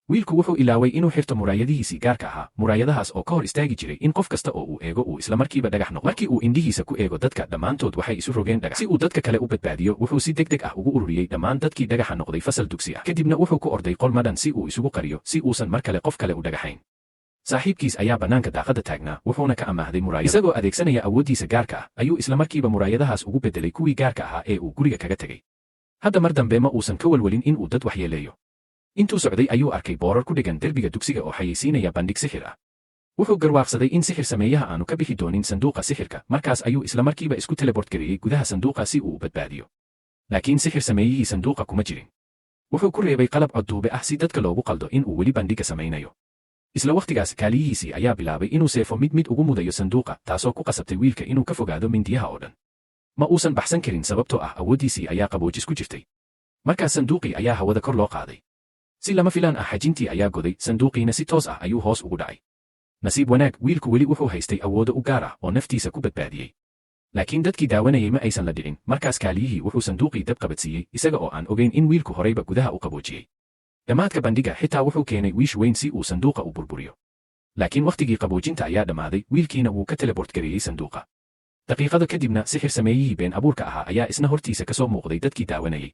wiilku wuxuu ilaaway inuu xirto muraayadihiisii gaarka ahaa, muraayadahaas oo ka hor istaagi jiray in qof kasta oo uu eego uu isla markiiba dhagax noqdo. Markii uu indhihiisa ku eego dadka, dhammaantood waxay isu rogeen dhagax. Si uu dadka kale u badbaadiyo, wuxuu si degdeg ah ugu ururiyey dhammaan dadkii dhagaxa noqday fasal dugsi ah. Kadibna wuxuu ku orday qol madhan si uu isugu qariyo, si uusan mar kale qof kale u dhagaxayn. Saaxiibkiis ayaa bannaanka daaqadda taagnaa, wuxuuna ka amaahday muraayad. Isagoo adeegsanaya awooddiisa gaarka ah, ayuu isla markiiba muraayadahaas ugu beddelay kuwii gaarka ahaa ee uu guriga kaga tegey. Hadda mar dambe ma uusan ka walwalin in uu dad waxyeeleeyo. Intuu socday ayuu arkay boorar ku dhigan derbiga dugsiga oo xayeysiinaya bandhig sixir ah. Wuxuu garwaaqsaday in sixir sameeyaha aanu ka bixi doonin sanduuqa sixirka, markaas ayuu isla markiiba isku teleport gareeyey gudaha sanduuqa si uu u badbaadiyo. Laakiin sixir sameeyihii sanduuqa kuma jirin. Wuxuu ku reebay qalab codduube ah si dadka loogu qaldo in uu weli bandhiga samaynayo. Isla waqtigaas kaaliyihiisii ayaa bilaabay inuu seefo mid ugu mudayo sanduuqa, taasoo ku qasabtay wiilka inuu ka fogaado mindiyaha oo dhan. Ma uusan baxsan karin sababtoo ah awooddiisii ayaa qaboojis ku jirtay. Markaas sanduuqii ayaa hawada kor loo qaaday. Si lama filaan ah xajintii ayaa goday, sanduuqiina si toos ah ayuu hoos ugu dhacay. Nasiib wanaag, wiilku weli wuxuu haystay awoodo u gaar ah oo naftiisa ku badbaadiyey. Laakiin dadkii daawanayay ma aysan la dhicin, markaas kaaliyihii wuxuu sanduuqii dab qabadsiiyey, isaga oo aan ogeyn in wiilku horeyba gudaha u qaboojiyey. Dhammaadka bandhiga xitaa wuxuu keenay wiish weyn si uu sanduuqa u burburiyo. Laakiin wakhtigii qaboojinta ayaa dhammaaday, wiilkiina wuu ka teleport gareeyey sanduuqa. Daqiiqado kadibna sixir sameeyihii been abuurka ahaa ayaa isna hortiisa ka soo muuqday dadkii daawanayay.